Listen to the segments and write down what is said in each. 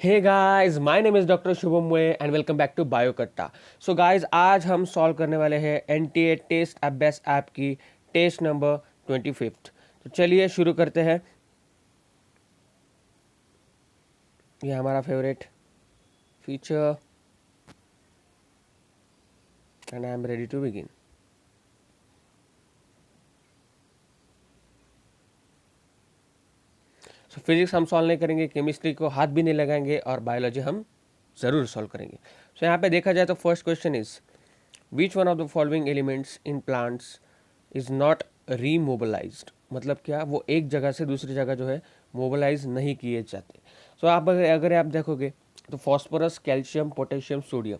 Hey guys, my name is doctor Shubham मोए and welcome back to Biokatta. So guys, आज हम solve करने वाले हैं एनटीए टेस्ट एबेस ऐप की टेस्ट नंबर 25। तो चलिए शुरू करते हैं। ये हमारा favourite feature and I am ready to begin. So physics हम सॉल्व नहीं करेंगे, केमिस्ट्री को हाथ भी नहीं लगाएंगे और बायोलॉजी हम ज़रूर सॉल्व करेंगे। सो यहाँ पे देखा जाए तो first question is which one of the following elements in plants is not remobilised. मतलब क्या, वो एक जगह से दूसरी जगह जो है मोबलाइज नहीं किए जाते। सो आप अगर आप देखोगे तो phosphorus, calcium, potassium, sodium.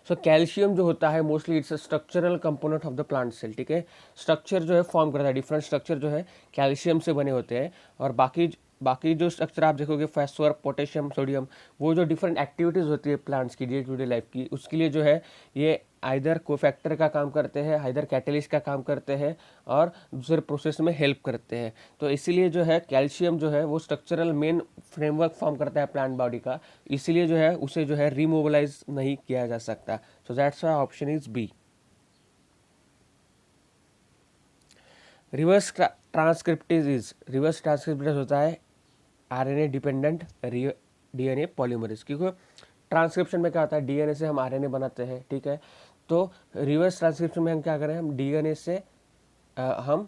So calcium जो होता है mostly it's a structural component of the plant cell. ठीक है, स्ट्रक्चर जो है फॉर्म करता है, डिफरेंट स्ट्रक्चर जो है कैल्शियम से बने होते हैं। और बाकी बाकी जो स्ट्रक्चर आप देखोगे फॉस्फोर, पोटेशियम, सोडियम, वो जो डिफरेंट एक्टिविटीज़ होती है प्लांट्स की डे टू डे लाइफ की, उसके लिए जो है ये आइदर कोफैक्टर का काम करते हैं, आइदर कैटलिस्ट का काम करते हैं और दूसरे प्रोसेस में हेल्प करते हैं। तो इसीलिए जो है कैल्शियम जो है वो स्ट्रक्चरल मेन फ्रेमवर्क फॉर्म करता है प्लांट बॉडी का, इसीलिए जो है उसे जो है रिमोबलाइज नहीं किया जा सकता। So that's why option is B. Reverse transcriptase होता है आरएनए डिपेंडेंट डीएनए पॉलीमरेज। क्योंकि ट्रांसक्रिप्शन में क्या होता है, डीएनए से हम आरएनए बनाते हैं। ठीक है, तो रिवर्स ट्रांसक्रिप्शन में हम क्या करें, हम डीएनए से हम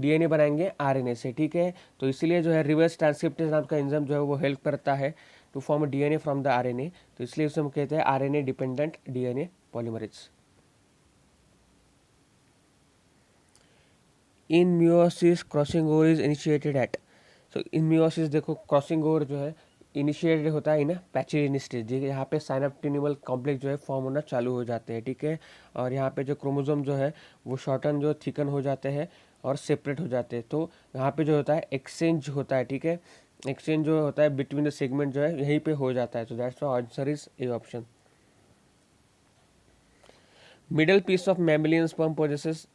डीएनए बनाएंगे आरएनए से। ठीक है, तो इसीलिए जो है रिवर्स ट्रांसक्रिप्टेज नाम का एंजाइम जो है वो हेल्प करता है to form DNA from the RNA. तो इसलिए उसे हम कहते हैं RNA dependent DNA polymerase. In meiosis crossing over is initiated at. So in meiosis देखो, क्रॉसिंग ओवर जो है इनिशिएटेड होता है इन पैचिलिन स्टेज। यहाँ पे साइनैप्टिनिमल कॉम्प्लेक्स जो है फॉर्म होना चालू हो जाते हैं। ठीक है, और यहाँ पे जो क्रोमोसोम जो है वो शॉर्टन जो थिकन हो जाते हैं और सेपरेट हो जाते हैं। तो यहाँ पे जो होता है एक्सचेंज होता है। ठीक है, एक्सचेंज जो होता है बिटवीन द सेगमेंट जो है यहीं पे हो जाता है। तो that's why answer is A option. Middle piece of mammalian sperm possesses.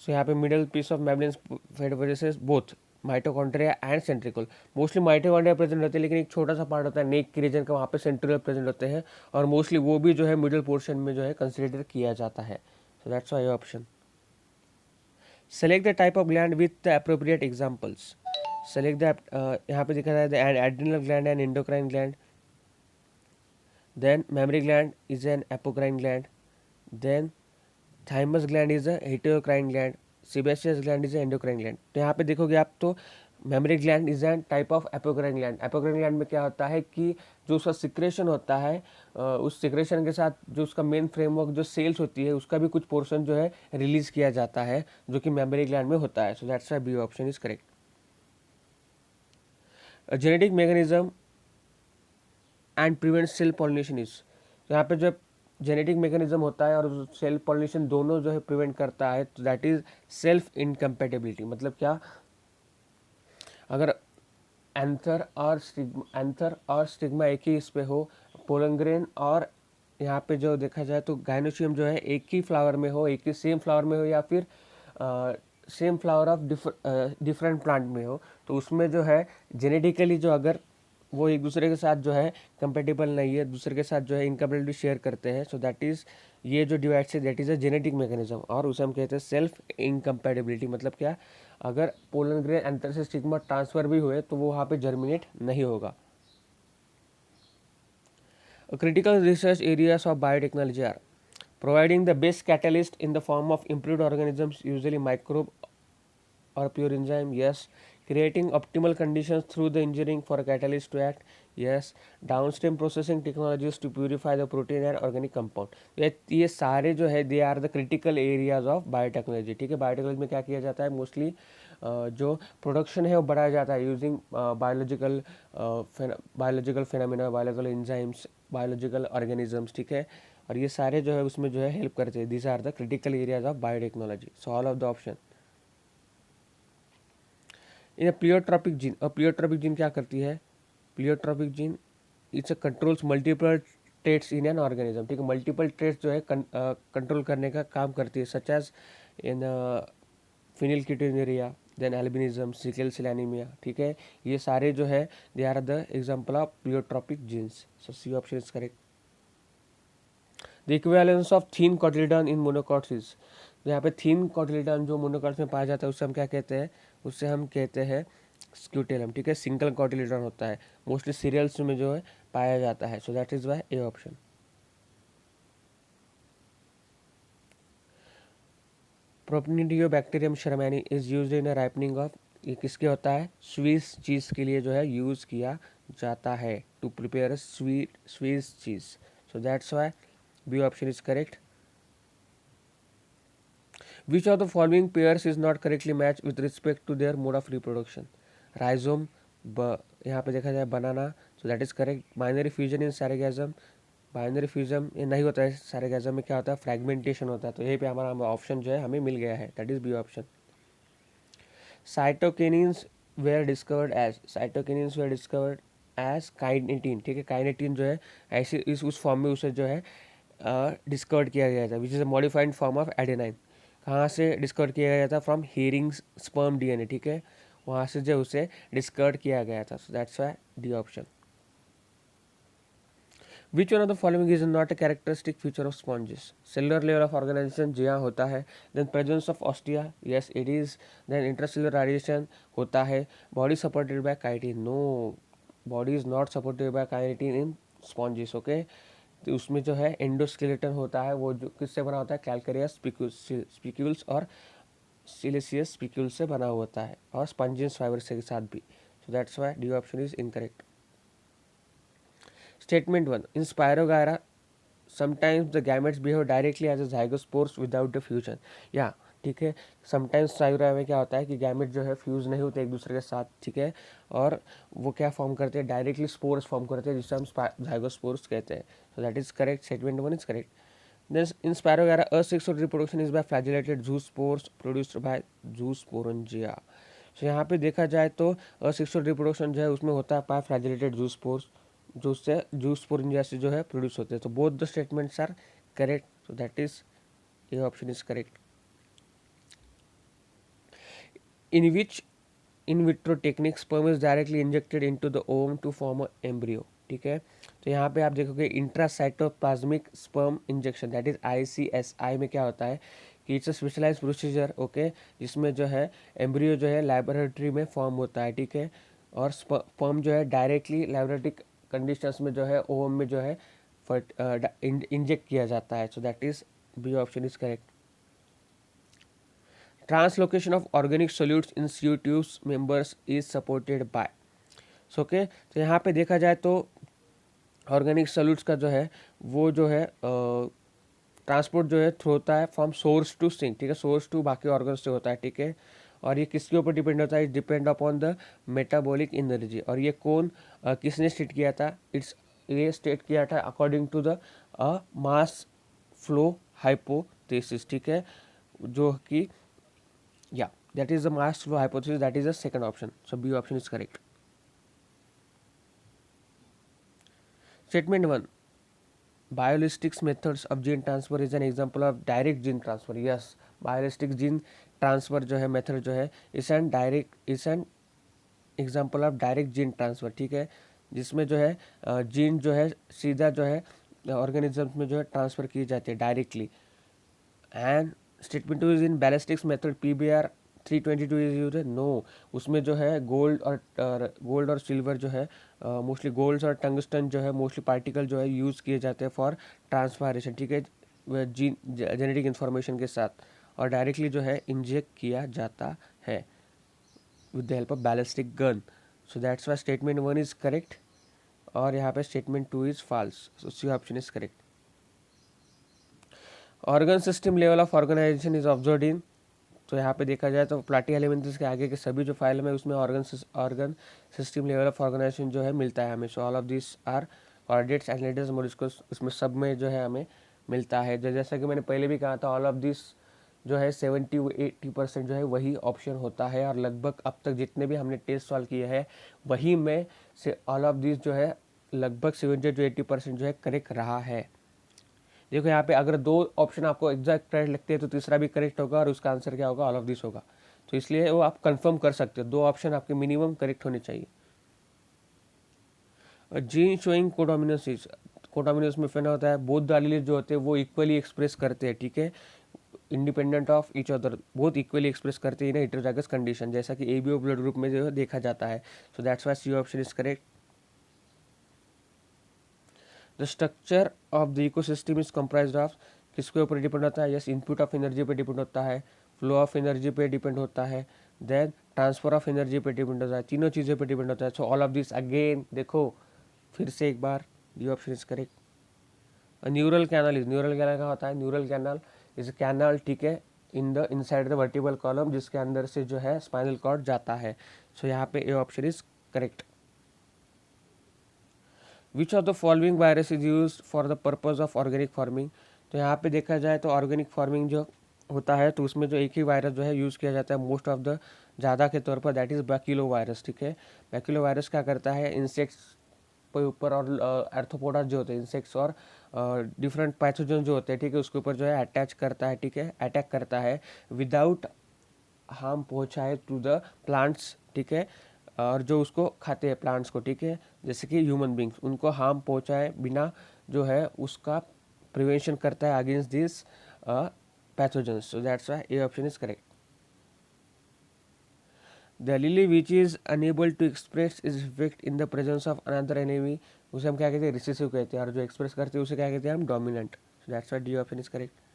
So यहाँ पे मिडल पीस ऑफ मैमलिन फेड वजह से both mitochondria and centriole. Mostly mitochondria present होते हैं, लेकिन एक छोटा सा पार्ट होता है नेक के रीजन का, वहाँ पे सेंट्रिकल प्रेजेंट होते हैं और मोस्टली वो भी जो है मिडल पोर्शन में जो है कंसिडर किया जाता है। So that's why option. Select the type of gland with the appropriate examples. Select the यहाँ पे दिखा जाता है adrenal gland and endocrine gland, then mammary gland is an apocrine gland, then thymus gland is a heterocrine gland, sebaceous gland is endocrine gland. तो यहाँ पे देखोगे आप तो mammary gland is an type of apocrine gland. Apocrine gland में क्या होता है कि जो उसका सिक्रेशन होता है, उस सिक्रेशन के साथ जो उसका मेन फ्रेमवर्क जो सेल्स होती है उसका भी कुछ पोर्शन जो है रिलीज किया जाता है, जो कि मेमरी ग्लैंड में होता है। So that's why B option is correct. Genetic mechanism and prevent self pollination is. तो यहाँ पे जो जेनेटिक मैकेनिज्म होता है और सेल पॉलिनेशन दोनों जो है प्रिवेंट करता है, तो दैट इज सेल्फ इनकम्पेटेबिलिटी। मतलब क्या, अगर एंथर और स्टिग्मा एक ही इस पे हो, पोलंग्रेन और यहाँ पे जो देखा जाए तो गाइनोशियम जो है एक ही फ्लावर में हो, एक ही सेम फ्लावर में हो, या फिर same flower of different plant में हो, तो उसमें जो है जेनेटिकली जो अगर वो एक दूसरे के साथ जो है कंपेटेबल नहीं है, दूसरे के साथ जो है इनकम्पेटेबिलिटी शेयर करते हैं, सो दैट इज़ ये जो divide say that is a genetic mechanism, और उसे हम कहते हैं सेल्फ इनकम्पेटेबिलिटी। मतलब क्या, अगर पोलन ग्रेन एंथर से स्टिग्मा ट्रांसफर भी हुए तो वो वहाँ पे जर्मिनेट नहीं होगा। Critical research areas of biotechnology are providing the best catalyst in the form of improved organisms, usually microbe or pure enzyme, yes. Creating optimal conditions through the engineering for a catalyst to act, yes. Downstream processing technologies to purify the protein and organic compound, ये सारे जो है they are the critical areas of biotechnology. ठीक है, biotechnology में क्या किया जाता है, मोस्टली जो प्रोडक्शन है वो बढ़ाया जाता है using biological phenomena, biological enzymes, biological organisms. ठीक है, और ये सारे जो है उसमें जो है हेल्प करते हैं। These are the critical areas of biotechnology. So all of the option. In pleiotropic gene, और प्लियोट्रॉपिक जीन क्या करती है, pleiotropic gene it's controls multiple traits in an organism. ठीक है, मल्टीपल ट्रेट्स जो है कंट्रोल करने का काम करती है, such as in phenylketonuria, then albinism, sickle cell anaemia, ठीक है, ये सारे जो है they are the example of pleiotropic genes. So C option is correct. The equivalence of thin cotyledon in monocots is, यहाँ पे थीन कॉटिलिडॉन जो मोनोकॉट्स में पाया जाता है उससे हम क्या कहते हैं, उससे हम कहते हैं स्क्यूटेलम, ठीक है. सिंगल कॉटिलिडॉन होता है, मोस्टली सीरियल्स में जो है पाया जाता है. So that is why A option. Propionibacterium shermanii is used in ripening of, ये किसके होता है, स्वीस चीज़ के लिए जो है यूज़ किया जाता है, to prepare sweet Swiss cheese. So that's why B option is correct. Which of the following pairs is not correctly match with respect to their mode of reproduction. Rhizome, यहाँ पे देखा जाए banana, so that is correct. Binary fusion in sargassum, binary fusion ये नहीं होता है सैरेगैज़म में, क्या होता है, फ्रैगमेंटेशन होता है. तो यहीं पे हमारा ऑप्शन जो है हमें मिल गया है, that is B option. Cytokinins were discovered as, cytokinins were discovered as kinetin, ठीक है. काइनेटिन जो है ऐसे इस उस फॉर्म में उसे जो है डिस्कवर्ड किया गया था, which is a modified form of adenine. कहाँ से डिस्कवर किया गया था, फ्रॉम हेयरिंग स्पर्म डीएनए, ठीक है, वहाँ से जो उसे डिस्कवर किया गया था. So that's why D option. Which one of the following is not a characteristic feature of sponges. Cellular level of organisation जी हाँ होता है. Then presence of ostia, yes it is. Then intracellular radiation होता है. Body supported by chitin, no, body is not supported by chitin in sponges, okay. तो उसमें जो है एंडोस्केलेटन होता है, वो जो किससे बना होता है, कैलकेरियस स्पिक्यूल्स और सिलिसियस स्पिक्यूल्स से बना होता है, और स्पंजियस फाइबर से के साथ भी. So that's why D option is incorrect. Statement 1, in spirogyra sometimes the gametes behave directly as a zygospores without the fusion. या ठीक है, समटाइम्स स्पायरोगायरा में क्या होता है कि गैमेट जो है फ्यूज नहीं होते एक दूसरे के साथ, ठीक है, और वो क्या फॉर्म करते हैं, डायरेक्टली स्पोर्स फॉर्म करते हैं, जिसे हम ज़ाइगोस्पोर्स कहते हैं. So that is correct. Statement 1 is correct. Then in Spirogyra, asexual reproduction is by flagellated zoospores produced by zoosporangia. So यहाँ पे देखा जाए तो asexual reproduction जो है उसमें होता है by flagellated zoospores, जो उससे zoosporangia से जो है प्रोड्यूस होते हैं. तो both the statements are correct. So that is A option is correct. In which in vitro technique sperm is directly injected into the ovum to form a embryo, ठीक है. तो यहाँ पे आप देखोगे intracytoplasmic sperm injection, that is ICSI में क्या होता है कि it's a specialise procedure, okay, जिसमें जो है एम्ब्रियो जो है लैबोरेटरी में फॉर्म होता है, ठीक है, और स्पर्म जो है डायरेक्टली लैबोरेटरी कंडीशंस में जो है ओवम में जो है इंजेक्ट किया जाता है. So that is B option is correct. Translocation of organic solutes in CO2 members is supported by. So okay, तो यहाँ पे देखा जाए तो ऑर्गेनिक सोल्यूट्स का जो है वो जो है ट्रांसपोर्ट जो है थ्रू होता है फ्रॉम सोर्स टू सिंक, ठीक है, सोर्स टू बाकी ऑर्गन से होता है, ठीक है. और ये किसके ऊपर डिपेंड होता है, depend upon the metabolic energy. और ये कौन किसने स्टेट किया था, ये स्टेट किया था according to the mass flow hypothesis, ठीक है, जो कि या that is the mass flow hypothesis, that is the second option. So B option is correct. Statement 1, Biolistics methods of gene transfer is an example of direct gene transfer. Yes, Biolistic gene transfer जो है method जो है इस an example of direct gene transfer, ठीक है, जिसमें जो है जीन जो है सीधा जो है ऑर्गेनिजम्स में जो है ट्रांसफ़र की जाती है directly. And statement 2 is in ballistics method PBR 322 is use, no, उसमें जो है गोल्ड और सिल्वर जो है मोस्टली गोल्ड और टंगस्टन जो है मोस्टली पार्टिकल जो है यूज़ किए जाते हैं फॉर ट्रांसफॉरेशन, ठीक है, जीन जेनेटिक इन्फॉर्मेशन के साथ, और डायरेक्टली जो है इंजेक्ट किया जाता है with the help of ballistic gun. So that's why statement 1 is correct, और यहाँ पे statement 2 is false. So C option is correct. Organ system level of organisation is observe in, तो यहाँ पे देखा जाए तो प्लाटी एलिमेंट्स के आगे के सभी जो फाइल में उसमें organ system level of organisation जो है मिलता है हमें. So all of this are chordates and letters molluscs, उसमें सब में जो है हमें मिलता है. जैसा कि मैंने पहले भी कहा था, ऑल ऑफ दिस जो है 70-80% जो है वही ऑप्शन होता है, और लगभग अब तक जितने भी हमने टेस्ट सॉल्व किए हैं वही में से ऑल ऑफ दिस जो है लगभग 70-80% जो है करेक्ट रहा है. देखो यहाँ पे अगर दो ऑप्शन आपको एग्जैक्ट करेक्ट लगते हैं तो तीसरा भी करेक्ट होगा, और उसका आंसर क्या होगा, ऑल ऑफ दिस होगा. तो इसलिए वो आप कंफर्म कर सकते हो, 2 ऑप्शन आपके मिनिमम करेक्ट होने चाहिए। जीन शोइंग कोडोमिनस, कोडोमिनस में फिर होता है बोथ द एलील जो होते हैं वो इक्वली एक्सप्रेस करते हैं, ठीक है, इंडिपेंडेंट ऑफ ईच अदर, बहुत इक्वली एक्सप्रेस करते हैं इन हेटेरोजाइगस कंडीशन, जैसा कि एबीओ ब्लड ग्रुप में जो है देखा जाता है। So that's why C option is correct. The structure of the ecosystem is comprised of, किसके ऊपर डिपेंड होता है? यस, इनपुट ऑफ एनर्जी पे डिपेंड होता है, फ्लो ऑफ एनर्जी पे डिपेंड होता है, देन ट्रांसफर ऑफ एनर्जी पे डिपेंड होता है, तीनों चीज़ों पे डिपेंड होता है। So all of this again देखो फिर से एक बार, D option is correct. Neural canal is, neural canal क्या होता है? न्यूरल कैनल इज कैनल, ठीक है, in the inside the vertebral column, जिसके अंदर से जो है स्पाइनल कॉर्ड जाता है। सो यहाँ पे ए option is correct. Which of the following virus is use for the purpose of organic farming? तो यहाँ पे देखा जाए तो ऑर्गेनिक फार्मिंग जो होता है तो उसमें जो एक ही वायरस जो है यूज़ किया जाता है मोस्ट ऑफ द, ज़्यादा के तौर पर, दैट इज़ बैक्यूलो वायरस, ठीक है। बैक्यूलो वायरस क्या करता है? इंसेक्ट्स के ऊपर और आर्थ्रोपोडा जो होते हैं इंसेक्ट्स और डिफरेंट पैथोजन जो होते हैं, ठीक है, उसके ऊपर जो है अटैच करता है, ठीक है, अटैक करता है विदाउट हार्म पहुँचाए टू द प्लांट्स, ठीक है, और जो उसको खाते हैं प्लांट्स को, ठीक है, जैसे कि ह्यूमन बींग्स, उनको हार्म पहुँचाए बिना जो है उसका प्रिवेंशन करता है against this pathogens. So that's why A option is correct. The lily which is enable to express is effect in the presence of another enemy, उसे हम क्या कहते हैं? रिसेसिव कहते हैं, और जो एक्सप्रेस करते हैं उसे क्या कहते हैं? हम dominant. So that's why D option is correct.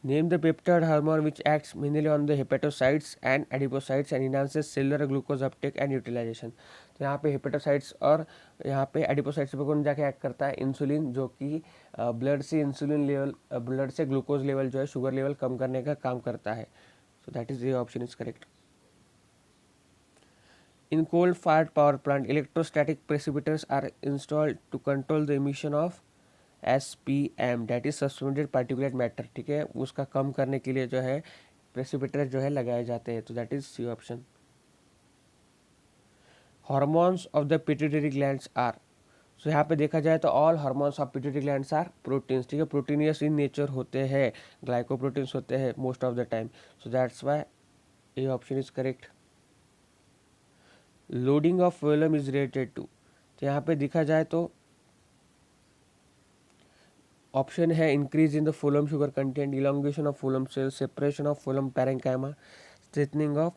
Name the peptide hormone which acts mainly on the hepatocytes and adipocytes and enhances cellular glucose uptake and utilization। तो यहाँ पे हेपेटोसाइट्स और यहाँ पे एडिपोसाइट्स पे कौन जाके एक्ट करता है? इंसुलिन, जो कि ब्लड से इंसुलिन लेवल, ब्लड से ग्लूकोज लेवल जो है, शुगर लेवल कम करने का काम करता है। सो दैट इज ये option is correct. In coal fired power plant, electrostatic precipitors are installed to control the emission of SPM, that is suspended particulate matter, ठीक है, उसका कम करने के लिए जो है प्रेसिपिटर जो है लगाए जाते हैं। तो that is C option. Hormones of the pituitary glands are, so यहाँ पे देखा जाए तो all hormones of pituitary glands are proteins, ठीक है, प्रोटीनियस इन नेचर होते हैं, ग्लाइकोप्रोटीन्स होते हैं most of the time. So that's why A option is correct. Loading of phloem is related to, तो यहाँ पे देखा जाए तो ऑप्शन है increase in the phloem sugar content, elongation of phloem cell, separation of phloem parenchyma, strengthening of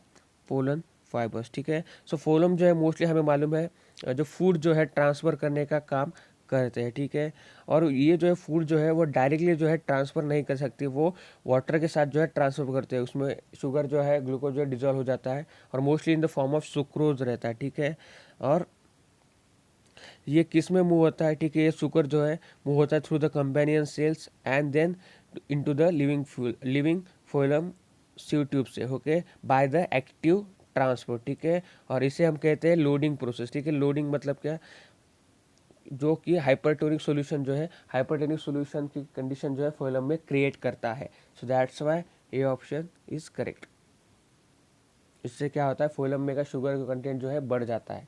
pollen fibres, ठीक है। सो फोलम जो है मोस्टली हमें मालूम है जो फूड जो है ट्रांसफ़र करने का काम करते हैं, ठीक है, और ये जो है फूड जो है वो डायरेक्टली जो है ट्रांसफ़र नहीं कर सकती, वो वाटर के साथ जो है ट्रांसफ़र करते हैं, उसमें शुगर जो है, ग्लूकोज जो है डिजॉल्व हो जाता है और mostly in the form of sucrose रहता है, ठीक है। और ये किस में मूव होता है? ठीक है, ये शुगर जो है मूव होता है through the companion cells and then into the living phloem sieve tube से, okay, by the active transport, ठीक है, और इसे हम कहते हैं लोडिंग प्रोसेस, ठीक है। लोडिंग मतलब क्या? जो कि हाइपरटोनिक सॉल्यूशन जो है, हाइपरटोनिक सॉल्यूशन की कंडीशन जो है फोलम में क्रिएट करता है। So that's why A option is correct. इससे क्या होता है? फोलम में का शुगर का कंटेंट जो है बढ़ जाता है।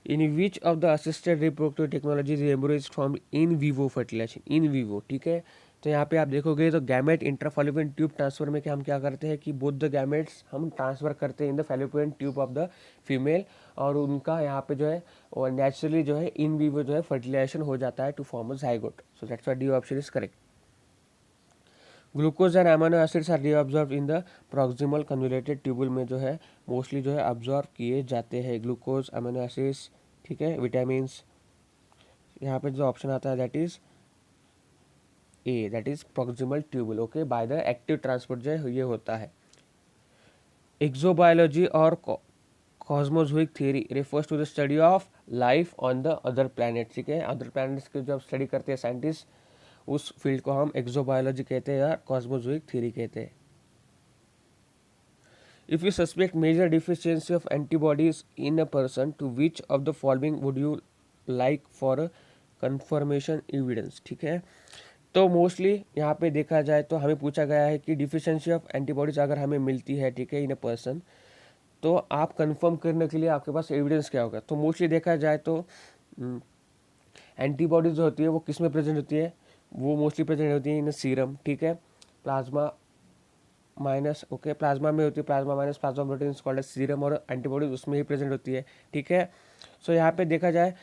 In which of the assisted reproductive technology is embryos from in vivo fertilization, in vivo, ठीक है। तो यहाँ पे आप देखोगे तो गैमेट इंट्राफैलोपियन ट्यूब ट्रांसफर में क्या हम क्या करते हैं कि बोथ द गैमेट्स हम ट्रांसफर करते हैं in the fallopian tube of the female, और उनका यहाँ पे जो है और नेचुरली जो है इन वीवो जो है फर्टिलाइजेशन हो जाता है to form a zygote. So that's why D option is correct. Glucose and amino acids are reabsorb in the proximal convoluted tubule में जो है मोस्टली जो है अब्जॉर्ब किए जाते हैं ग्लूकोज, अमीनो एसिड्स, ठीक है, विटामिन्स। यहाँ पे जो ऑप्शन आता है that is A, that is proximal tubule, okay, by the active transport जो है ये होता है। एक्सोबायोलॉजी और cosmozoic theory refers to the study of life on the other planet, ठीक है, अदर प्लैनेट्स के जब स्टडी करते हैं साइंटिस्ट, उस फील्ड को हम एक्सोबायोलॉजी कहते हैं या कॉस्मोजोइक थ्योरी कहते हैं। If you suspect major deficiency of antibodies in a person, to which of the following would you like for a confirmation evidence, ठीक है। तो मोस्टली यहाँ पे देखा जाए तो हमें पूछा गया है कि डिफिशिएंसी ऑफ एंटीबॉडीज अगर हमें मिलती है, ठीक है, इन अ पर्सन, तो आप कंफर्म करने के लिए आपके पास एविडेंस क्या होगा? तो मोस्टली देखा जाए तो एंटीबॉडीज जो होती है वो किस में प्रेजेंट होती है? वो मोस्टली प्रेजेंट होती है इन सीरम, ठीक है। प्लाज्मा माइनस, ओके, प्लाज्मा में होती है plasma minus plasma protein called as serum, और एंटीबॉडीज उसमें ही प्रेजेंट होती है, ठीक है। सो यहाँ पे देखा जाए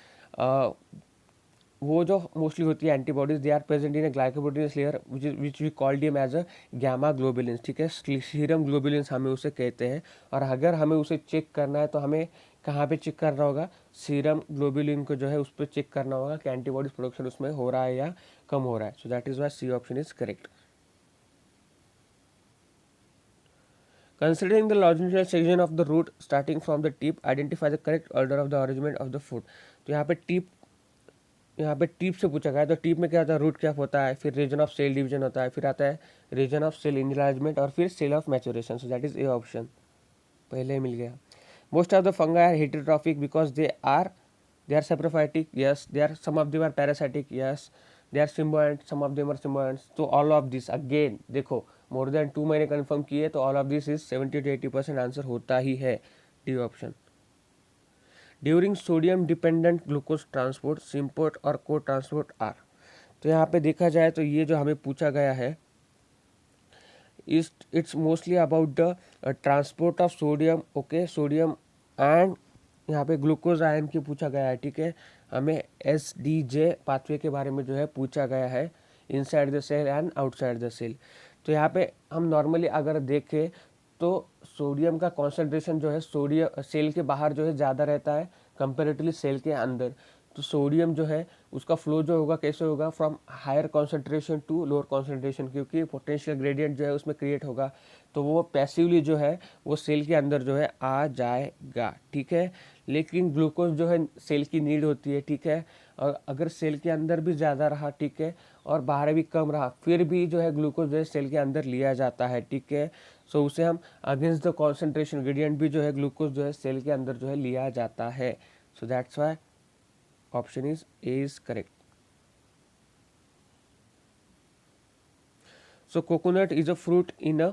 वो जो मोस्टली होती है antibodies, they are present in a glycoprotein layer which we called him as a gamma globulins, ठीक है। सीरम ग्लोबुलिन्स हमें उसे कहते हैं। और अगर हमें उसे चेक करना है तो हमें कहाँ पे चेक करना होगा, सीरम ग्लोबुलिन को जो है उस पर चेक करना होगा कि एंटीबॉडीज प्रोडक्शन उसमें हो रहा है या कम हो रहा है। So that is why C option is correct. Considering the longitudinal section of the root starting from the tip, identify the correct order of the arrangement of the food. तो यहाँ पे टिप से पूछा गया है। तो टिप में क्या होता है, रूट कैप होता है, फिर रीजन ऑफ सेल डिवीजन होता है, फिर आता है रीजन ऑफ सेल इनलार्जमेंट, और फिर cell of maturation. So that is A option, पहले ही मिल गया। Most of the fungi are heterotrophic because they are saprophytic, yes. They are, some of them are parasitic, yes. They are symbiotic, some of them are symbionts. तो all of this again देखो more than 2 मैंने confirm किए, तो all of this is 70 to 80% answer होता ही है, D option. During sodium dependent glucose transport, symport और को transport are. तो यहाँ पे देखा जाए तो ये जो हमें पूछा गया है it's mostly about the transport of sodium, okay, sodium and यहाँ पे ग्लूकोज आयन की पूछा गया है, ठीक है। हमें SDJ पाथवे के बारे में जो है पूछा गया है, inside the cell and outside the cell. तो यहाँ पे हम नॉर्मली अगर देखें तो सोडियम का कॉन्सेंट्रेशन जो है सोडियम सेल के बाहर जो है ज़्यादा रहता है कंपेरेटिवली सेल के अंदर। तो सोडियम जो है उसका फ्लो जो होगा कैसे होगा, from higher concentration to lower concentration, क्योंकि पोटेंशियल ग्रेडियंट जो है उसमें क्रिएट होगा। तो वो पैसिवली जो है वो सेल के अंदर जो है आ जाएगा, ठीक है। लेकिन ग्लूकोज जो है सेल की नीड होती है, ठीक है। और अगर सेल के अंदर भी ज़्यादा रहा, ठीक है, और बाहर भी कम रहा, फिर भी जो है ग्लूकोज जो है सेल के अंदर लिया जाता है, ठीक है। सो उसे हम अगेंस्ट द कॉन्सेंट्रेशन ग्रेडियंट भी जो है ग्लूकोज जो है सेल के अंदर जो है लिया जाता है। So that's why option is a is correct. So coconut is a fruit in a,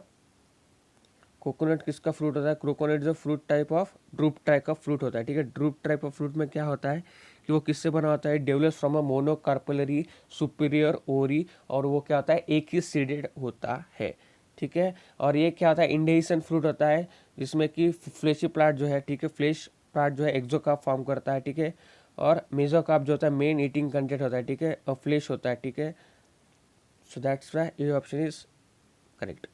coconut किसका फ्रूट होता है, कोकोनट जो fruit type of drupe type of fruit होता है, ठीक है। ड्रूप टाइप ऑफ फ्रूट में क्या होता है कि वो किससे बना होता है, develops from a monocarpellary superior ओरी, और वो क्या होता है एक ही सीडेड होता है, ठीक है। और ये क्या होता है इंडेहिसन फ्रूट होता है, जिसमें कि फ्लेशी प्लांट जो है, ठीक है, फ्लेश प्लांट जो है एक्सोकार्प फॉर्म करता है, ठीक है। और मेसोकार्प जो होता है मेन ईटिंग कंटेंट होता है, ठीक है, और फ्लेश होता है, ठीक है। सो दैट्स व्हाई ये option is correct.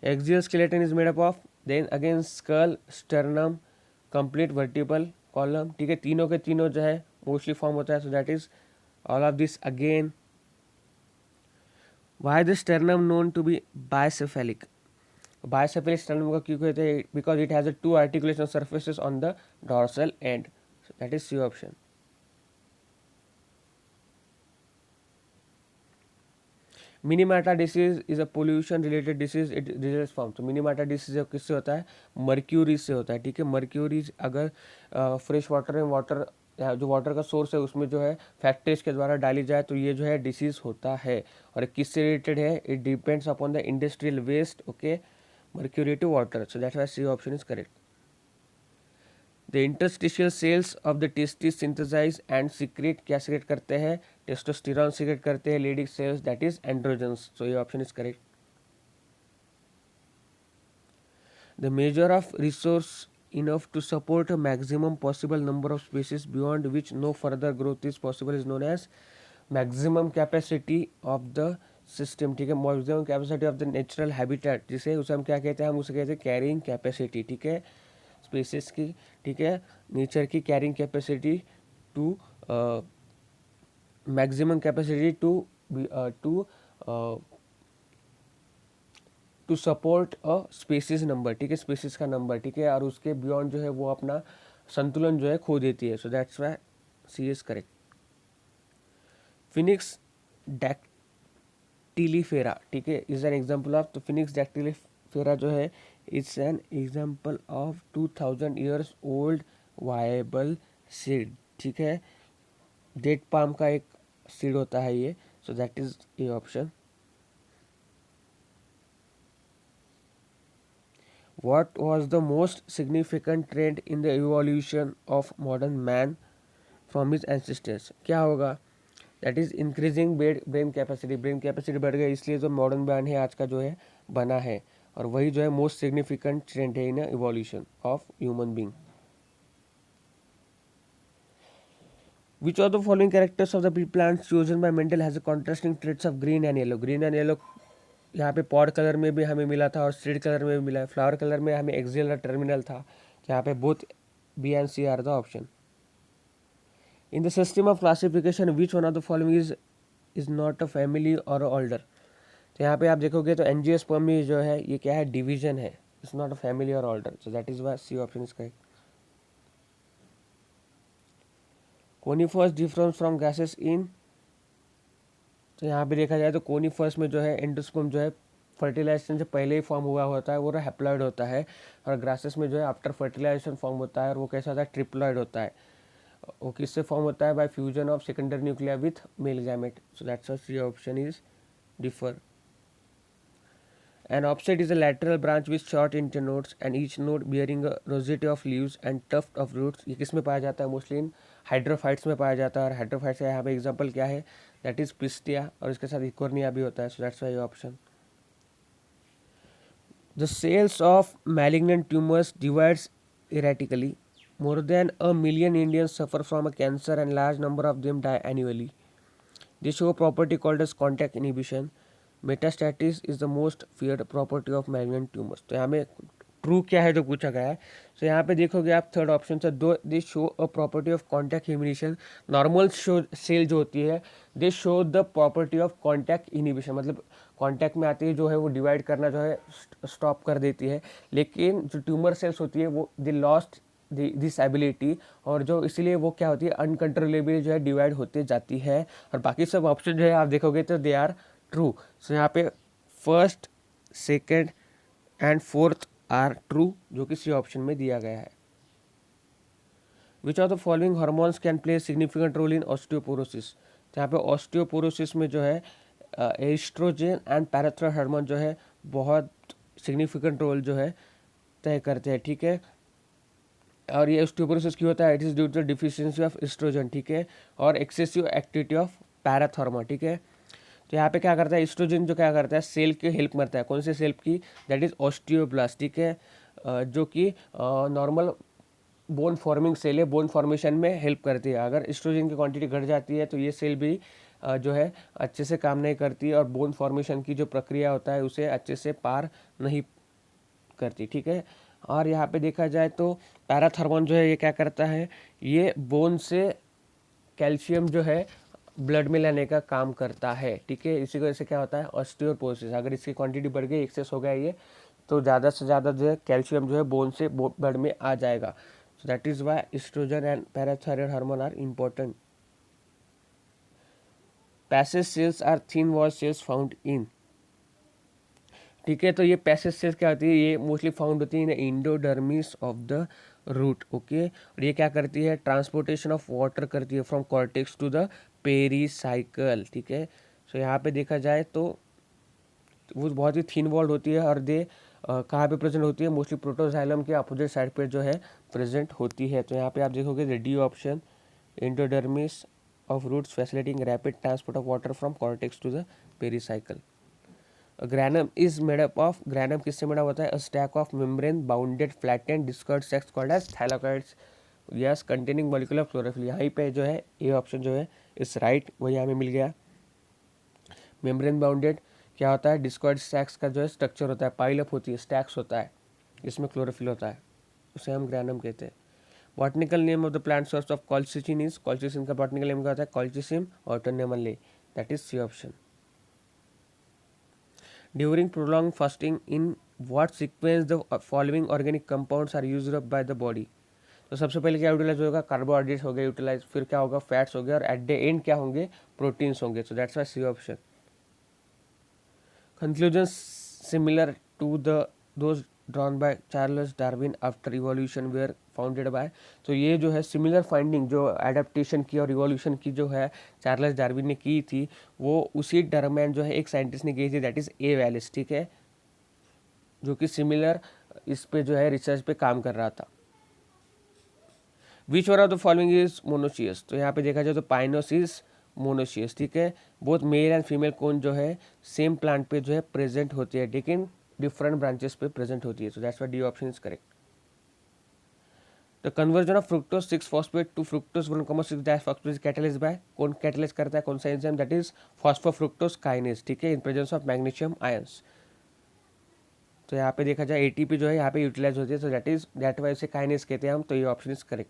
Exoskeleton is made up of then again skull, sternum, complete vertebral column, ठीक है। तीनों के तीनों जो है मोस्टली फॉर्म होता है। So that is all of this again. Why the sternum known to be bicephalic, bicephalic sternum का क्यों कहते हैं, because it has a 2 articulation surfaces on the dorsal end. So that is C option. Minamata disease is a pollution related disease, it results from. तो Minamata disease किससे होता है, mercury से होता है, ठीक है। मर्क्यूरी अगर फ्रेश वाटर में वाटर जो वाटर का सोर्स है उसमें जो है फैक्ट्रीज के द्वारा डाली जाए तो ये जो है डिसीज होता है। और किससे रिलेटेड है, it depends upon the industrial waste, okay, mercury to water. So that's why C option is correct. The interstitial cells of the testis synthesize and secrete, क्या सीक्रेट करते हैं, टेस्टोस्टेरॉन सीक्रेट करते हैं, Leydig cells that is androgens. So ये option is correct. The major of resource enough to support a maximum possible number of species beyond which no further growth is possible is known as maximum capacity of the system, ठीक है। maximum capacity of the natural habitat, जिसे उसे हम क्या कहते हैं, हम उसे कहते हैं कैरिंग कैपेसिटी, ठीक है, स्पीसीज की, ठीक है, नेचर की carrying capacity to maximum capacity to to support a species number, ठीक है, स्पेसिस का नंबर, ठीक है। और उसके बियॉन्ड जो है वो अपना संतुलन जो है खो देती है। So that's why C is correct. Phoenix dactylifera, ठीक है, इज एन एग्जांपल ऑफ, तो फिनिक्स डैक्टिलीफेरा जो है it's an example of 2000 years old viable seed, ठीक है। डेट पाम का एक सीड होता है ये। सो that is A option. What was the most significant trend in the evolution of modern man from his ancestors? क्या होगा that is increasing brain capacity. Brain capacity बढ़ गई इसलिए जो मॉडर्न ब्रेन है आज का जो है बना है, और वही जो है मोस्ट सिग्निफिकेंट ट्रेंड है in evolution of human being. Which of the following characters of the plants chosen by Mendel has a contrasting traits of green and yellow? Green and yellow यहाँ पे पॉड कलर में भी हमें मिला था और seed colour में भी मिला है। फ्लावर कलर में हमें एक्सियल और टर्मिनल था, जहाँ पे both B and C are the option. In the system of classification which one of the following is not a family or order? तो यहाँ पे आप देखोगे तो एंजियोस्पर्म में जो है ये क्या है, डिवीजन है, it's not a family or order, so that is why C option is correct. Conifers difference from gases in, तो यहाँ पे देखा जाए तो कोनिफर्स में जो है एंडोस्पर्म जो है फर्टिलाइजेशन से पहले ही फॉर्म हुआ होता है, वो हैप्लॉइड होता है, और ग्रासेस में जो है आफ्टर फर्टिलाइजेशन फॉर्म होता है, और वो कैसा होता है, ट्रिप्लॉइड होता है। वो किससे फॉर्म होता है, by fusion of secondary nuclei with male gamete, so that's C option is differ. An offset is a lateral branch with short internodes and each node bearing a rosette of leaves and tuft of roots। ये किस में पाया जाता है, mostly in hydrophytes में पाया जाता है, और हाइड्रोफाइट्स का यहाँ पे एग्जांपल क्या है, दैट इज पिस्टिया, और इसके साथ इकोर्निया भी होता है, so that's why option. The cells of malignant tumors divides erratically. More than a million Indians suffer from a cancer and large number of them die annually. They show a property called as contact inhibition. Metastasis is the most feared property of malignant tumors। तो यहाँ में true क्या है जो पूछा गया है, तो यहाँ पे देखोगे आप थर्ड ऑप्शन से, though they show a property of contact inhibition. Normal cell जो होती है they show the property of contact inhibition, मतलब कॉन्टैक्ट में आती है जो है वो डिवाइड करना जो है स्टॉप कर देती है, लेकिन जो ट्यूमर सेल्स होती है वो दे लॉस्ट दिस एबिलिटी, और जो इसीलिए वो क्या होती है, अनकंट्रोलेबल जो है डिवाइड होते जाती है। और बाकी सब ऑप्शन जो है आप देखोगे तो दे आर ट्रू। सो यहाँ पे first, second and fourth are true, जो कि सी ऑप्शन में दिया गया है। Which of the following hormones can play significant role in osteoporosis? तो यहाँ पे ऑस्टियोपोरोसिस में जो है एस्ट्रोजन एंड पैराथायरॉयड हार्मोन जो है बहुत सिग्निफिकेंट रोल जो है तय करते हैं, ठीक है। और ये ऑस्टियोपोरोसिस क्यों होता है, it is due to deficiency of oestrogen, ठीक है, और एक्सेसिव एक्टिविटी ऑफ पैराथायरॉयड, ठीक है। तो यहाँ पे क्या करता है, एस्ट्रोजन जो क्या करता है, सेल की हेल्प करता है, कौन से सेल की, दैट इज ऑस्टियोब्लास्ट, ठीक है, जो कि नॉर्मल बोन फॉर्मिंग सेल है, बोन फॉर्मेशन में हेल्प करती है। अगर एस्ट्रोजन की क्वांटिटी घट जाती है तो ये सेल भी जो है अच्छे से काम नहीं करती, और बोन फॉर्मेशन की जो प्रक्रिया होता है उसे अच्छे से पार नहीं करती, ठीक है। और यहाँ पे देखा जाए तो पैराथायरॉयड जो है ये क्या करता है, ये बोन से कैल्शियम जो है ब्लड में लाने का काम करता है, ठीक है। इसी वजह से क्या होता है, ऑस्टियोपोरोसिस, अगर इसकी क्वांटिटी बढ़ गई, एक्सेस हो गया ये, तो ज़्यादा से ज़्यादा जो है कैल्शियम जो है बोन से ब्लड में आ जाएगा। So that is why oestrogen and parathyroid hormone are important. Passage cells are thin wall cells found in, ठीक है। तो ये पैसेज सेल्स क्या होती है, ये मोस्टली फाउंड होती है in endodermis of the root, okay. और ये क्या करती है, ट्रांसपोर्टेशन ऑफ वाटर करती है from cortex to the pericycle, ठीक है। सो यहाँ पे देखा जाए तो वो बहुत ही थिन वॉल्ड होती है, और दे कहाँ पे प्रेजेंट होती है, मोस्टली प्रोटोजाइलम के अपोजिट साइड पे जो है प्रेजेंट होती है। तो यहाँ पे आप देखोगे D option, endodermis of roots facilitating rapid transport of water from cortex to the pericycle. Granum is made up of, granum किससे मेडअप होता है, a stack of membrane bounded flattened discoid sacs called as thylakoids, yes, containing molecular chlorophyll. यहाँ पे जो है ये option जो है इस राइट, वही हमें मिल गया। मेम्ब्रेन बाउंडेड क्या होता है, डिस्कॉर्ड स्टैक्स का जो है स्ट्रक्चर होता है, पाइल अप होती है, स्टैक्स होता है, इसमें क्लोरोफिल होता है, उसे हम ग्रैनम कहते हैं। Botanical name of the plant source of colchicine is, colchicine का बॉटनिकल नेम क्या होता है, colchicum autumnale, that is C option. During prolonged fasting in what sequence the following organic compounds are used up by the body? तो सबसे पहले क्या utilise होगा, carbohydrates हो गए यूटिलाइज, फिर क्या होगा, फैट्स हो गए, और एट द एंड क्या होंगे, प्रोटीन्स होंगे, so that's why C option. Conclusions similar to those drawn by Charles Darwin after evolution were founded by, तो ये जो है सिमिलर फाइंडिंग जो एडेप्टेशन की और इवोल्यूशन की जो है चार्ल्स डार्विन ने की थी, वो उसी दरम्यान जो है एक साइंटिस्ट ने की थी, दैट इज ए वैलिस, ठीक है, जो कि सिमिलर इस पे जो है रिसर्च पे काम कर रहा था। विच one of the following is monoecious? तो यहाँ पे देखा जाए तो पाइनोसिस मोनोशियस, ठीक है। Both male and female cone जो है सेम प्लांट पे जो है प्रेजेंट होती है, लेकिन डिफरेंट ब्रांचेस पे प्रेजेंट होती है। So that's why D option is correct. The conversion of fructose six phosphate to fructose 1,6 diphosphate catalyse by, कौन कैटलाइज करता है, कौन सा enzyme, that is phosphofructose kinase, ठीक है, in presence of magnesium ions. तो यहाँ पे देखा जाए एटीपी जो है यहाँ पे यूटिलाइज होती है, तो दैट वाई इसे काइनेज कहते हैं हम, तो ये option is correct.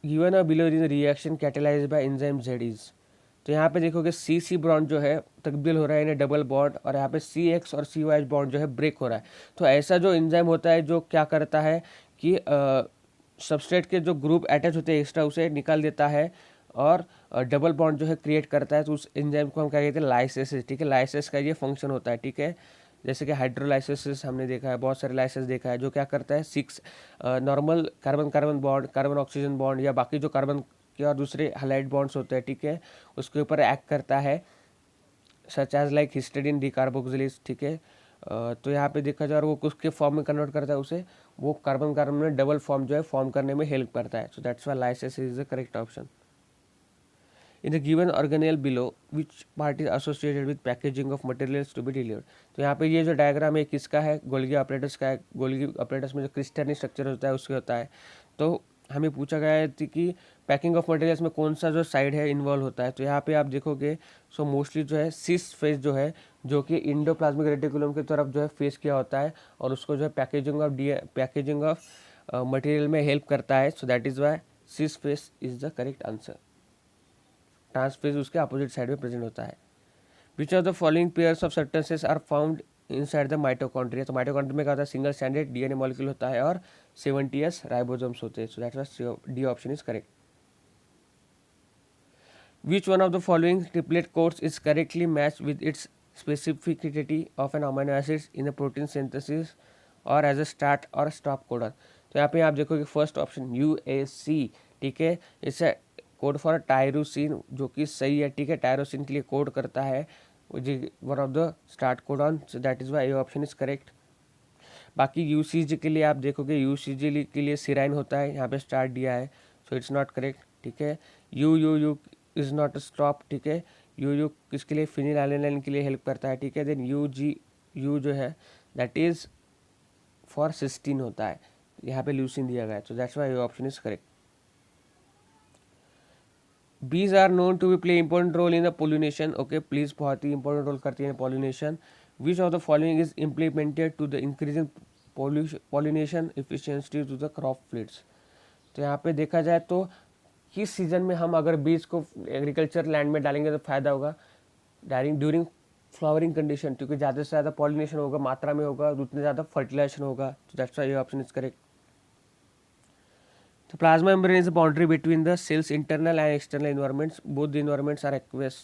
Given below in reaction catalyse bye enzyme Z is, तो यहाँ पे देखोगे सी सी बॉन्ड जो है तब्दील हो रहा है इन्हें डबल बॉन्ड, और यहाँ पे सी एक्स और सी वाई बॉन्ड जो है ब्रेक हो रहा है। तो ऐसा जो एंजाइम होता है जो क्या करता है कि सबस्ट्रेट के जो ग्रुप अटैच होते हैं एक्स्ट्रा उसे निकाल देता है और डबल बॉन्ड जो है क्रिएट करता है, तो उस एंजाइम को हम क्या कहते हैं, लाइसेस, ठीक है। लाइसेस का ये फंक्शन होता है, ठीक है। जैसे कि हाइड्रोलाइसिस हमने देखा है, बहुत सारे लाइसेस देखा है, जो क्या करता है 6 normal carbon carbon bond, carbon oxygen bond या बाकी जो कार्बन के और दूसरे हाइलाइट बॉन्ड्स होते हैं, ठीक है, उसके ऊपर एक्ट करता है, सच एज लाइक हिस्टिडीन डिकार्बोक्सिलेज, ठीक है। तो यहाँ पे देखा जाए और वो किसके फॉर्म में कन्वर्ट करता है उसे, वो कार्बन कार्बन में डबल फॉर्म जो है फॉर्म करने में हेल्प करता है। So that's why lysis is the correct option. In the given organelle below, which part is associated with packaging of materials to be delivered? तो यहाँ पे ये जो डायग्राम है किसका है, गोल्गी ऑपरेटर्स का है। गोल्गी ऑपरेटर्स में जो क्रिस्टर्नी स्ट्रक्चर होता है उसके होता है। तो हमें पूछा गया है कि पैकिंग ऑफ मटेरियल्स में कौन सा जो साइड है इन्वॉल्व होता है। तो यहाँ पे आप देखोगे सो मोस्टली जो है सिस फेस जो है, जो कि इंडोप्लाज्मिक रेटिकुलम की तरफ जो है फेस किया होता है, और उसको जो है पैकेजिंग ऑफ मटेरियल में हेल्प करता है। So that is why cis face is the correct answer. Trans face उसके अपोजिट साइड में प्रेजेंट होता है। Which of the following pairs of substances are found inside the mitochondria, तो माइटोकॉन्ड्रिया में क्या होता है, सिंगल स्टैंडर्ड डीएनए मॉलिक्यूल होता है और 70s राइबोसोम्स होते हैं। So that was D option is correct. Which one of the following triplet codes is correctly match with its specificity of an amino acids in the protein synthesis or as a start or stop codon. तो यहाँ पे आप देखोगे first option UAC, ठीक है, इसे code for tyrosine, जो कि सही है, ठीक है। टायरोसिन के लिए कोड करता है, one of the start codon, so that is Y option is correct. बाकी UCG के लिए आप देखोगे UCG के लिए सिराइन होता है, यहाँ पे स्टार्ट दिया है, सो इट्स नॉट करेक्ट, ठीक है। यू इज नॉट स्टॉप, ठीक है। यू किसके लिए, फिनिल एलानाइन के लिए हेल्प करता है, ठीक है। देन यू जो है दैट इज फॉर सिस्टीन होता है, यहाँ पे ल्यूसिन दिया गया है, so that's why option is correct. Bees are known to be play important role in the pollination, okay, bees बहुत ही इंपॉर्टेंट रोल करती है pollination. Which of the following is implemented to the increasing pollination efficiency to the crop fields. तो यहाँ पे देखा जाए तो किस सीजन में हम अगर बीज को एग्रीकल्चर लैंड में डालेंगे तो फायदा होगा, ड्यूरिंग फ्लावरिंग कंडीशन, क्योंकि ज़्यादा से ज़्यादा पॉलिनेशन होगा, मात्रा में होगा, उतने ज़्यादा फर्टिलाइजेशन होगा, तो दैट्स व्हाई ये option is correct. The plasma membrane is the boundary between the cell's internal and external environments. Both the environments are aqueous.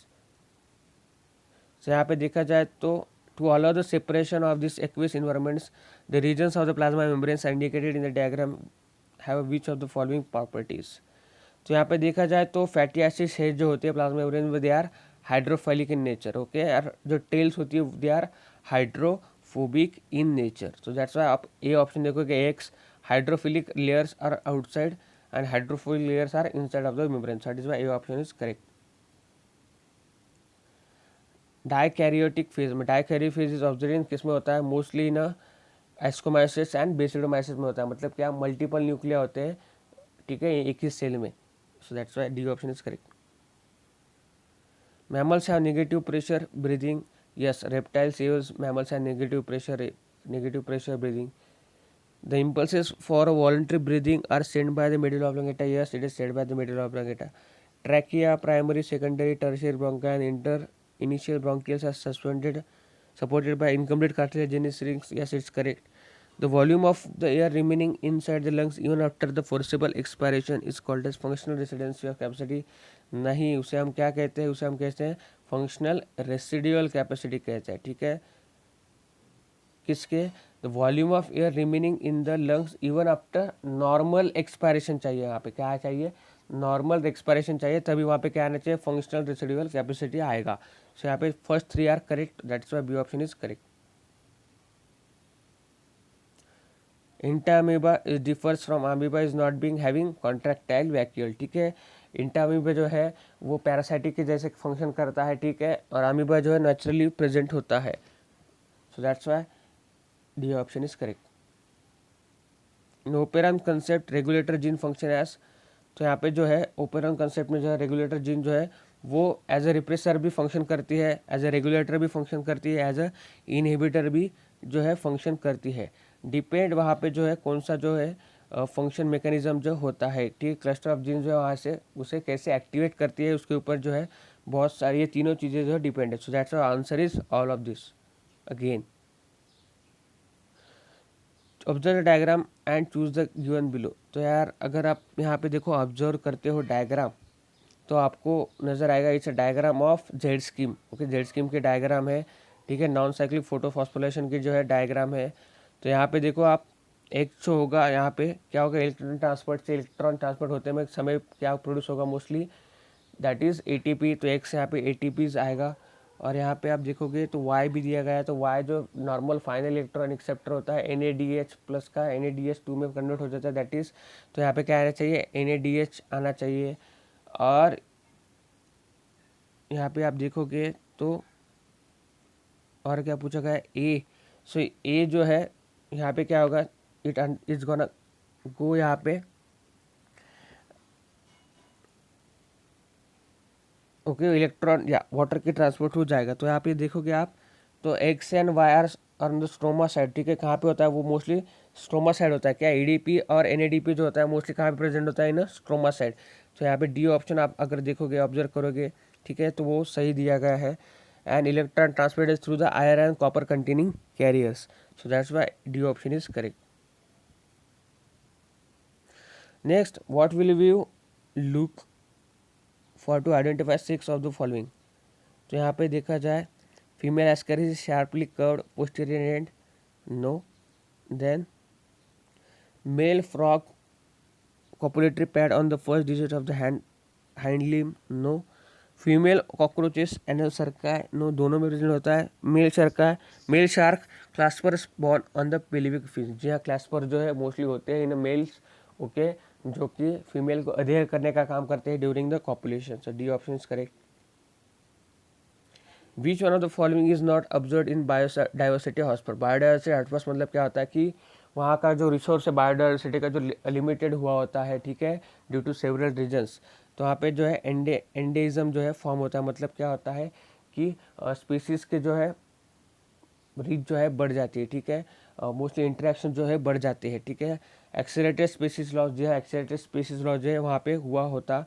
So यहाँ पे देखा जाए तो to allow the separation of these aqueous environments, the regions of the plasma membranes are indicated in the diagram have which of the following properties. तो यहाँ पे देखा जाए तो फैटी एसिड्स है जो होते हैं प्लाज्मा मेम्ब्रेन में, they are hydrophilic in nature, okay, और जो टेल्स होती है they are hydrophobic in nature. तो दैट्स वाई आप ए ऑप्शन देखोगे, X hydrophilic layers are outside and hydrophobic layers are inside of the membrane, so that is why A option is correct. Dikaryotic phase में, dikaryotic phase is observed in किस में होता है, mostly in एस्कोमाइसिस and बेसिडोमाइसिस में होता है, मतलब क्या मल्टीपल न्यूक्लिया होते हैं, ठीक है, एक ही सेल में, सो that's why D option is correct. Mammals have negative pressure breathing, yes, reptiles use mammals have negative pressure breathing. The impulses for voluntary breathing are sent by the middle oblongata. Yes, it is sent by the middle oblongata. Trachea, primary, secondary, tertiary bronchi and initial bronchioles are supported by incomplete cartilaginous rings. Yes, it's correct. The volume of the air remaining inside the lungs even after the forcible expiration is called as functional residency of capacity. नहीं, उसे हम क्या कहते हैं, उसे हम कहते हैं फंक्शनल रेसिडुअल कैपेसिटी कहते हैं, ठीक है। किसके, the volume of air remaining in the lungs even after normal expiration चाहिए, यहाँ पे क्या चाहिए, नॉर्मल एक्सपायरेशन चाहिए, तभी वहाँ पे क्या आना चाहिए, फंक्शनल रेसिडुअल कैपेसिटी आएगा। सो यहाँ पे first 3 are correct, that's why B option is correct. Entamoeba is differs from amoeba is not being having contractile vacuole, ठीक है। इंटामीबा जो है वो पैरासाइटिक के जैसे फंक्शन करता है, ठीक है, और अमीबा जो है नेचुरली प्रेजेंट होता है। So that's why D option is correct. Operon concept regulator gene function as, तो यहाँ पे जो है ओपेरम कंसेप्ट में जो है रेगुलेटर जीन जो है वो एज ए रिप्रेसर भी फंक्शन करती है, एज ए रेगुलेटर भी फंक्शन करती है, एज ए इनहिबिटर भी जो है फंक्शन करती है। डिपेंड वहाँ पे जो है कौन सा जो है फंक्शन मैकेनिज्म जो होता है, ठीक, क्लस्टर ऑफ जीन जो है वहाँ से उसे कैसे एक्टिवेट करती है उसके ऊपर जो है बहुत सारी ये तीनों चीज़ें जो है डिपेंड है। So that's answer is all of this. Again observe the diagram and choose the given below. तो यार अगर आप यहाँ पे देखो ऑब्जर्व करते हो डायग्राम तो आपको नज़र आएगा it's a diagram of Z scheme. Okay, Z scheme की डायग्राम है, ठीक है, नॉन साइक्लिक फोटोफॉस्फोरिलेशन की जो है डायग्राम है। तो यहाँ पे देखो आप एक जो होगा यहाँ पे क्या होगा, इलेक्ट्रॉन ट्रांसपोर्ट से इलेक्ट्रॉन ट्रांसपोर्ट होते में समय क्या प्रोड्यूस होगा मोस्टली, दैट इज़ एटीपी। तो एक से यहाँ पे एटीपीज आएगा और यहाँ पे आप देखोगे तो वाई भी दिया गया है। तो वाई जो नॉर्मल फाइनल इलेक्ट्रॉन एक्सेप्टर होता है NADH प्लस का NADH2 में कन्वर्ट हो जाता है, दैट इज़। तो यहाँ पे क्या आना चाहिए, NADH आना चाहिए। और यहाँ पे आप देखोगे तो और क्या पूछा गया है, ए। सो ए जो है यहाँ पे क्या होगा, इट्स गोना गो यहाँ पे, ओके, इलेक्ट्रॉन या वाटर की ट्रांसपोर्ट हो जाएगा। तो यहाँ पे देखोगे आप तो X and Y are on the stroma side, ठीक है। कहाँ पे होता है वो, मोस्टली स्ट्रोमा साइड होता है। क्या EDP और NADP जो होता है मोस्टली कहाँ पे प्रेजेंट होता है, इन स्ट्रोमा साइड। तो यहाँ पे डी ऑप्शन आप अगर देखोगे ऑब्जर्व करोगे, ठीक है, तो वो सही दिया गया है। And electron transport is through the iron and copper containing carriers, so that's why D option is correct. Next, what will you look for to identify 6 of the following. तो यहाँ पे देखा जाए female Ascaris is sharply curved posterior end, no. Then male frog copulatory pad on the first digit of the hind limb, no. Female cockroaches anal cerci, no, दोनों में present होता है। Male cerci, male shark clasper borne on the pelvic fin, जी हाँ, clasper जो है mostly होते हैं इन मेल्स, ओके, जो कि फीमेल को अधेयर करने का काम करते हैं during the copulation. So D option is correct. Which one of the following is not observe in biodiversity hotspot. Biodiversity hotspot मतलब क्या होता है कि वहाँ का जो रिसोर्स है बायोडाइवर्सिटी का जो लिमिटेड हुआ होता है, ठीक है, ड्यू टू सेवरल रीजन्स। तो वहाँ पे जो है एंडेइज्म जो है फॉर्म होता है। मतलब क्या होता है कि स्पीसीज के जो है रीच जो है बढ़ जाती है, ठीक है, मोस्टली इंटरेक्शन जो है बढ़ जाती है, ठीक है। एक्सेलरेटेड स्पीसीज लॉस जो है, एक्सेलरेटेड स्पीसीज लॉस जो है वहाँ पे हुआ होता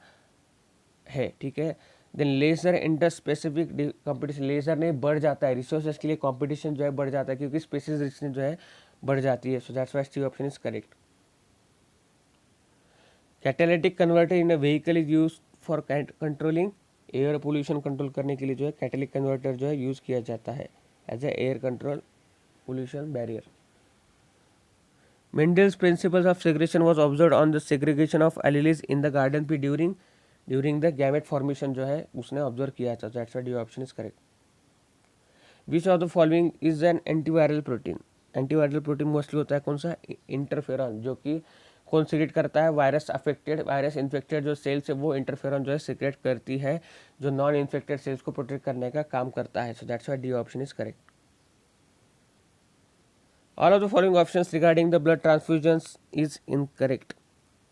है, ठीक है। Then lesser interspecific competition, lesser नहीं बढ़ जाता है, रिसोर्सेज के लिए कंपटीशन जो है बढ़ जाता है क्योंकि स्पेसीज रिचनेस जो है बढ़ जाती है। So that's why C option is correct. Catalytic converter in a vehicle is use for controlling air pollution, control करने के लिए जो है कैटालिटिक कन्वर्टर जो है यूज किया जाता है as a air control pollution barrier. Mendel's principles of segregation was observed on the segregation of alleles in the garden pea during the gamete formation जो है उसने ऑब्जर्व किया था। That's why D option is correct. Which of the following is an antiviral protein. Antiviral protein mostly होता है कौन सा, interferon, जो कि कौन सीक्रेट करता है, वायरस इन्फेक्टेड जो सेल्स है वो इंटरफेरॉन जो है सीक्रेट करती है, जो नॉन इन्फेक्टेड सेल्स को प्रोटेक्ट करने का काम करता है। So that's why D option is correct. All of the following options regarding the blood transfusions is incorrect,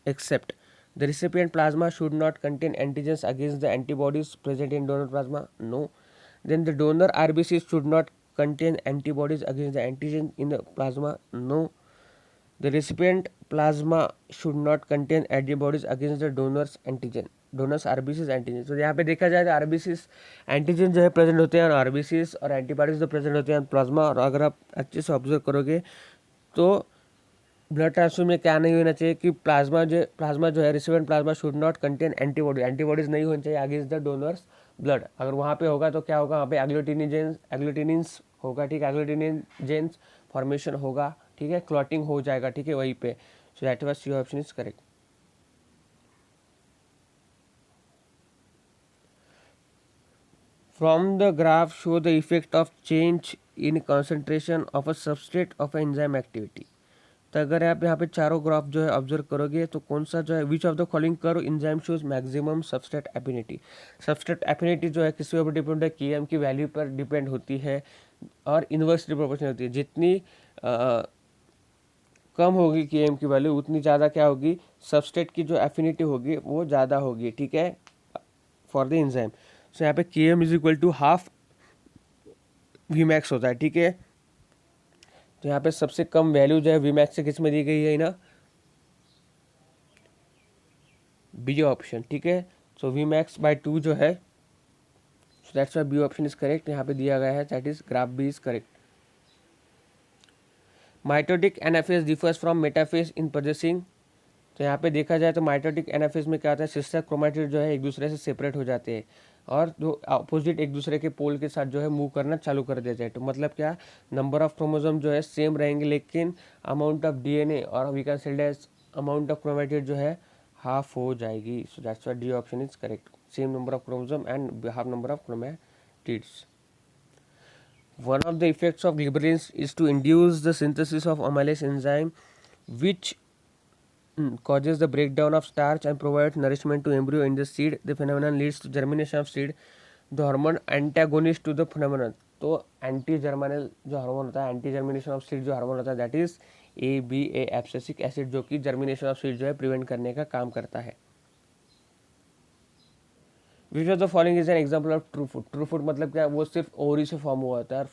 except the recipient plasma should not contain antigens against the antibodies present in donor plasma, no. Then the donor RBCs should not contain antibodies against the antigen in the plasma, no. The recipient plasma should not contain antibodies against the donor's antigen, donors RBCs antigen. तो यहाँ पे देखा जाए तो RBCs antigen जो है present होते हैं और आरबीसीज और एंटीबॉडीज जो प्रेजेंट होते हैं प्लाज्मा। और अगर आप अच्छे से ऑब्जर्व करोगे तो ब्लड ट्रांसफ्यूजन में क्या नहीं होना चाहिए कि प्लाज्मा जो है recipient plasma should not contain antibodies नहीं होनी चाहिए अगेंस्ट द डोनर्स ब्लड। अगर वहाँ पे होगा तो क्या होगा, वहाँ पे एग्लूटिनिन्स होगा, ठीक है, एग्लूटिनिजेंस फॉर्मेशन होगा, ठीक है, क्लॉटिंग हो जाएगा, ठीक है, वहीं पे। सो that was your option is correct. From the graph show the effect of change in concentration of a substrate of enzyme activity. तो अगर आप यहाँ पे चारों ग्राफ जो है ऑब्जर्व करोगे तो कौन सा जो है, which of the following curve enzyme shows maximum substrate affinity. Substrate affinity जो है किसके ऊपर डिपेंड है, Km की वैल्यू पर डिपेंड होती है और इन्वर्सली प्रोपोर्शनल होती है। जितनी कम होगी Km की वैल्यू उतनी ज़्यादा क्या होगी, सबस्ट्रेट की जो एफिनिटी होगी वो ज़्यादा होगी, ठीक है, फॉर द एंजाइम। सो यहाँ पे Km is equal to half Vmax होता है, ठीक है। तो यहाँ पे सबसे कम वैल्यू जो है Vmax से किस में दी गई है ना, बी ऑप्शन, ठीक है। सो Vmax बाय 2 जो है, so that's why B option is correct, यहाँ पे दिया गया है, that is graph B is correct. Mitotic anaphase differs from metaphase in possessing. तो यहाँ पे देखा जाए तो माइटोटिक एनाफेज में क्या होता है, सिस्टर क्रोमैटिड जो है एक दूसरे से सेपरेट हो जाते हैं और जो अपोजिट एक दूसरे के पोल के साथ जो है मूव करना चालू कर देते हैं। तो मतलब क्या, नंबर ऑफ क्रोमोसोम जो है सेम रहेंगे लेकिन अमाउंट ऑफ डीएनए और we can say as amount of chromatid जो है हाफ हो जाएगी। So that's why D option is correct, same number of chromosome and half number of chromatids. One of the effects of gibberellins is to induce the synthesis of amylase enzyme, which causes the breakdown of starch and provides nourishment to embryo in the seed. The phenomenon leads to germination of seed. The hormone antagonist to the phenomenon. तो anti germinal जो hormone होता है, anti germination of seed जो hormone होता है, that is ABA abscisic acid, जो कि germination of seed जो है प्रिवेंट करने का काम करता है। Which of the following is an example of true fruit. True fruit मतलब क्या, वो सिर्फ ओवरी से फॉर्म हुआ होता है। और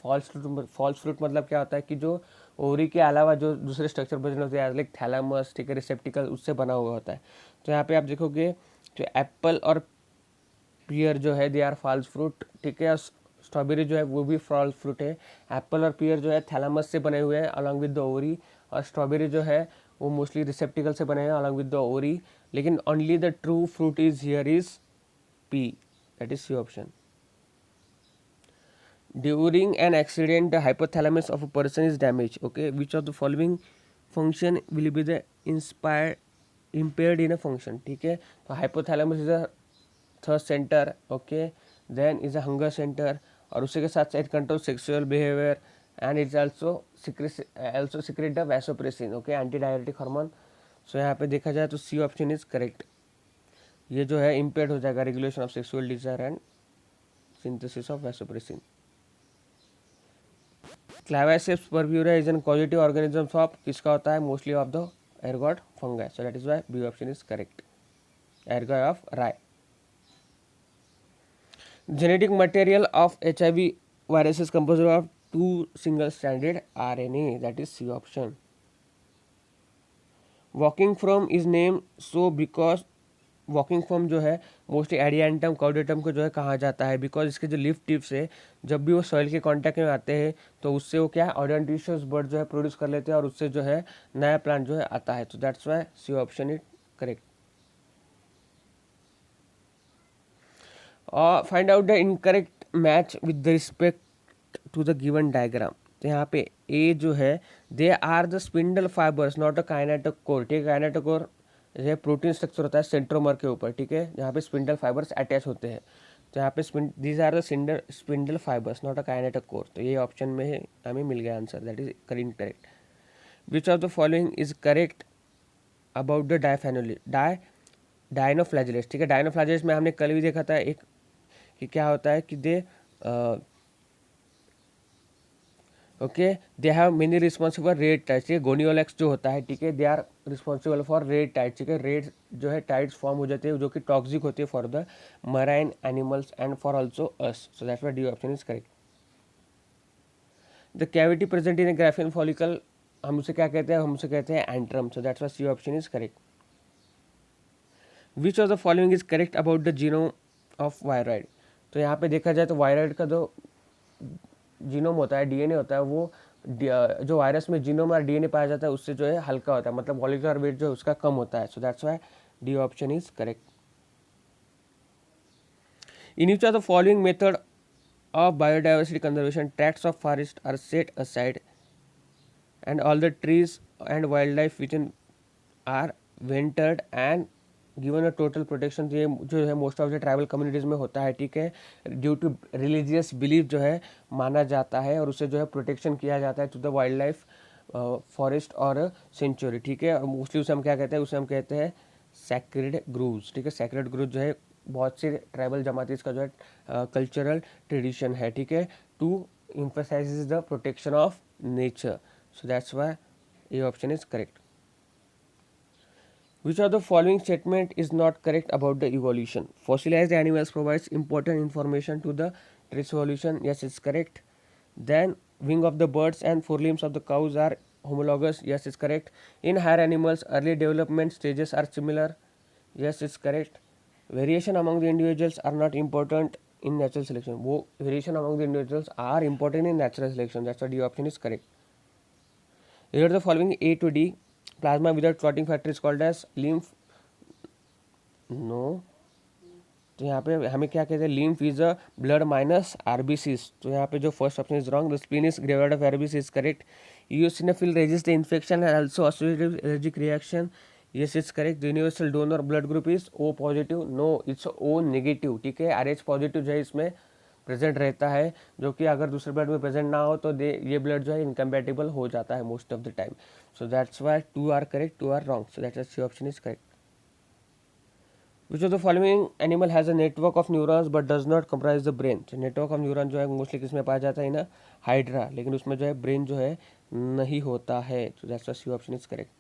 फॉल्स फ्रूट मतलब क्या होता है कि जो ओवरी के अलावा जो दूसरे स्ट्रक्चर बने होते हैं, लाइक थैलामस, ठीक है, रिसेप्टिकल, उससे बना हुआ होता है। तो यहाँ पे आप देखोगे जो एप्पल और पियर जो है दे आर फॉल्स फ्रूट, ठीक है। स्ट्रॉबेरी जो है वो भी फॉल्स फ्रूट है। एप्पल और पियर जो है थैलामस से बने हुए हैं अलॉन्ग विद द ओवरी, और स्ट्रॉबेरी जो है वो मोस्टली रिसेप्टिकल से बने हैं अलॉन्ग विद द ओवरी। लेकिन only the true fruit is here is P, that is C option. During an accident, the hypothalamus of a person is damaged. Okay, which of the following function will be the impaired in a function? ठीक है, तो hypothalamus is a thirst center, okay, then is a hunger center, और उसी के साथ साथ control sexual behavior and it's also secrete the vasopressin, okay, antidiuretic hormone. So यहाँ पे देखा जाए तो C option is correct. ये जो है इम्पेयर्ड हो जाएगा regulation of sexual desire and synthesis of vasopressin. Claviceps purpurea is an causative organisms of किसका होता है, mostly of the ergot fungi. So that is why B option is correct, ergot of rye. Genetic material of HIV virus is composed of 2 single stranded RNA, that is C option. Walking from is name so because, walking form जो है mostly एडिएंटम कॉर्डेटम को जो है कहा जाता है, because इसके जो लिफ टिप्स है जब भी वो सॉइल के कांटेक्ट में आते हैं तो उससे वो क्या है, ऑडेंटिशियस बर्ड जो है प्रोड्यूस कर लेते हैं और उससे जो है नया प्लांट जो है आता है। तो that's why C option is correct. और find out the incorrect match with respect to the given diagram. तो यहाँ पे ए जो है, they are the spindle fibres not a kinetochore, ठीक है। काइनेटोकोर जो प्रोटीन स्ट्रक्चर होता है सेंट्रोमर के ऊपर, ठीक है, जहाँ पे स्पिंडल फाइबर्स अटैच होते हैं। तो यहाँ पे these are the spindle fibres not a kinetochore. तो ये ऑप्शन में हमें मिल गया answer, that is correct. Which of the following is correct about the dinoflagellates, ठीक है। डायनोफ्लैजेलेट्स में हमने कल भी देखा था एक कि क्या होता है कि they okay they have many responsible red tides, ठीक है। गोनियोलेक्स जो होता है, ठीक है, they are responsible for red tides, ठीक है। रेड जो है टाइड्स फॉर्म हो जाते हैं जो कि टॉक्सिक होती है for the marine animals and for also us. So that's why D option is correct. The cavity present in a Graafian follicle, हम उसे क्या कहते हैं, हम उसे कहते हैं antrum. So that's why C option is correct. Which of the following is correct about the genome of viroid. तो यहाँ पे देखा जाए तो वायरॉइड का जो जीनोम होता है, DNA होता है, वो जो वायरस में जीनोम और DNA पाया जाता है उससे जो है हल्का होता है, मतलब मॉलिक्यूलर वेट जो है उसका कम होता है। So that's why D option is correct. In which of the following method of biodiversity conservation tracts of forest are set aside and all the trees and wild life which are venerated and given a total protection. ये जो है most of the tribal communities में होता है, ठीक है। Due to religious belief जो है माना जाता है और उससे जो है प्रोटेक्शन किया जाता है to the wildlife forest और सेंचुरी, ठीक है। मोस्टली उसे हम क्या कहते हैं, उसे हम कहते हैं सैक्रेड ग्रूव्स, ठीक है। सैक्रेड ग्रूव जो है बहुत से ट्राइबल जमातीज का जो है कल्चरल ट्रेडिशन है, ठीक है, to emphasizes the protection of nature. So that's why A option is correct. Which of the following statement is not correct about the evolution? Fossilized animals provides important information to the trace evolution. Yes, it's correct. Then wing of the birds and forelimbs of the cows are homologous. Yes, it's correct. In higher animals, early development stages are similar. Yes, it's correct. Variation among the individuals are not important in natural selection. वो variation among the individuals are important in natural selection. That's why D option is correct. Here are the following A to D. Plasma without clotting factor is called as lymph. No. तो यहाँ पे हमें क्या कहते हैं, lymph is a blood minus RBCs. तो यहाँ पे जो first option is wrong. The spleen is graveyard of RBC is correct. Eosinophil resist the infection and also associated with allergic reaction. Yes, it's correct. The universal donor blood group is O positive. No, it's O negative. ठीक है, RH positive जो है इसमें present रहता है, जो कि अगर दूसरे ब्लड में प्रेजेंट ना हो तो ये ब्लड जो है इनकम्पैटिबल हो जाता है most of the time. So that's why 2 are correct, 2 are wrong. So that's C option is correct. Which of the following animal has a network of neurons but does not comprise the brain. Network of neuron जो है mostly किस में पाया जाता है ना, hydra, लेकिन उसमें जो है ब्रेन जो है नहीं होता है. So that's why C option is correct.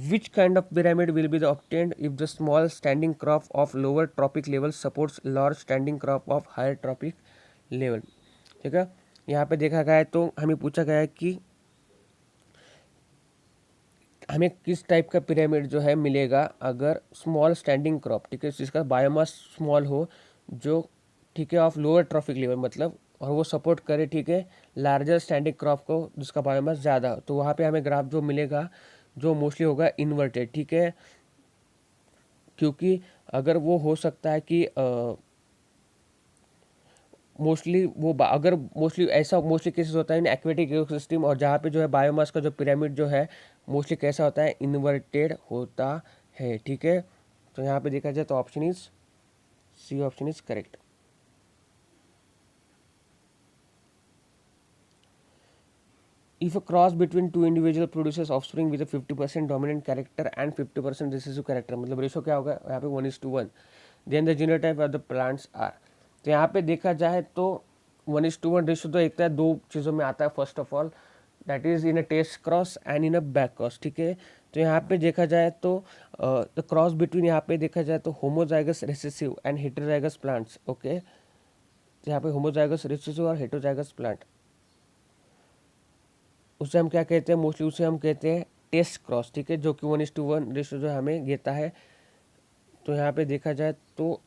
Which kind of pyramid will be obtained if the small standing crop of lower trophic level supports large standing crop of higher trophic level? ठीक है, यहाँ पे देखा गया है तो हमें पूछा गया है कि हमें किस टाइप का पिरामिड जो है मिलेगा अगर स्मॉल स्टैंडिंग क्रॉप, ठीक है, जिसका बायोमास स्मॉल हो, जो ठीक है ऑफ लोअर ट्रॉफिक लेवल मतलब, और वो सपोर्ट करे, ठीक है, लार्जर स्टैंडिंग क्रॉप को जिसका बायोमास ज़्यादा हो. तो वहाँ पे हमें ग्राफ जो मिलेगा जो मोस्टली होगा इन्वर्टेड, ठीक है, क्योंकि अगर वो हो सकता है कि मोस्टली वो अगर मोस्टली ऐसा मोस्टली केसेस होता है इन एक्वेटिक इकोसिस्टम, और जहाँ पे जो है बायोमास का जो पिरामिड जो है मोस्टली कैसा होता है, इन्वर्टेड होता है, ठीक है. तो यहाँ पे देखा जाए तो option is C option is correct. If a cross between two individual produces offspring with a 50% dominant character and 50% recessive character, मतलब रेशो क्या होगा यहाँ पे 1:1, then the genotype of the plants are. तो यहाँ पे देखा जाए तो 1:1 रेशो तो एक दो चीज़ों में आता है. First of all that is in a test cross and in a back cross, ठीक है. तो यहाँ पे देखा जाए तो द क्रॉस बिटवीन यहाँ पे देखा जाए तो homozygous recessive and heterozygous plants. Okay, तो यहाँ पे होमोजाइगस रिसेसिव और हेटेरोजाइगस प्लांट, उसे हम क्या कहते हैं, मोस्टली उसे हम कहते हैं टेस्ट क्रॉस, ठीक है, जो कि 1:1 रेशो जो हमें देता है. तो यहाँ पे देखा जाए तो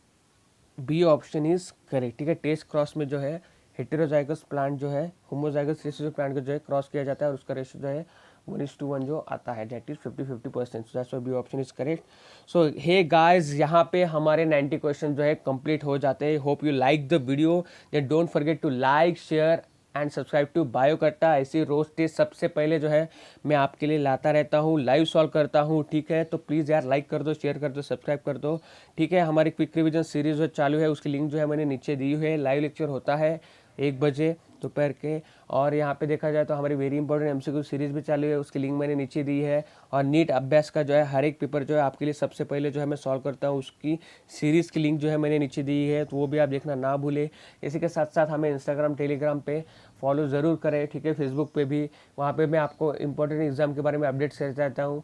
बी ऑप्शन इज करेक्ट, ठीक है. टेस्ट क्रॉस में जो है हेटेरोजाइगस प्लांट जो है होमोजाइगस रेशो प्लांट को जो है क्रॉस किया जाता है और उसका रेशो जो है 1:1 जो आता है, that is 50-50%. So that's why B option is correct. So hey guys, यहाँ पे हमारे 90 क्वेश्चन जो है कंप्लीट हो जाते हैं. Hope you like the video. Then don't forget to like, share and subscribe to Biokatta. ऐसी रोज टेस्ट सबसे पहले जो है मैं आपके लिए लाता रहता हूँ, लाइव सॉल्व करता हूँ, ठीक है. तो प्लीज़ यार लाइक कर दो, शेयर कर दो, सब्सक्राइब कर दो, ठीक है. हमारी क्विक रिवीजन सीरीज जो चालू है उसकी लिंक जो है मैंने नीचे दी हुई है. लाइव लेक्चर होता है 1 बजे दोपहर के. और यहाँ पे देखा जाए तो हमारी वेरी इंपॉर्टेंट एमसीक्यू सीरीज भी चालू है, उसकी लिंक मैंने नीचे दी है. और नीट अभ्यास का जो है हर एक पेपर जो है आपके लिए सबसे पहले जो है मैं सॉल्व करता हूँ, उसकी सीरीज़ की लिंक जो है मैंने नीचे दी है, तो वो भी आप देखना ना भूले. इसी के साथ साथ हमें इंस्टाग्राम टेलीग्राम पे फॉलो ज़रूर करें, ठीक है. फेसबुक पे भी, वहाँ पे मैं आपको इंपॉर्टेंट एग्जाम के बारे में अपडेट्स देता रहता हूँ.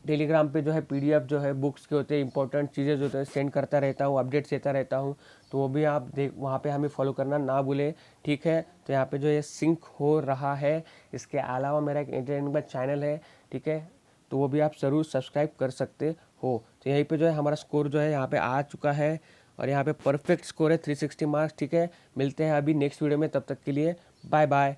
टेलीग्राम पे जो है पीडीएफ जो है बुक्स के होते हैं, इंपॉर्टेंट चीज़ें जो होते हैं सेंड करता रहता हूँ, अपडेट्स देता रहता हूँ. तो वो भी आप देख, वहाँ पे हमें फॉलो करना ना भूले, ठीक है. तो यहाँ पे जो ये सिंक हो रहा है. इसके अलावा मेरा एक एंटरटेनमेंट चैनल है, ठीक है, तो वो भी आप ज़रूर सब्सक्राइब कर सकते हो. तो यहीं पे जो है हमारा स्कोर जो है यहाँ पे आ चुका है, और यहाँ पे परफेक्ट स्कोर है 360 मार्क्स, ठीक है. मिलते हैं अभी नेक्स्ट वीडियो में, तब तक के लिए बाय बाय.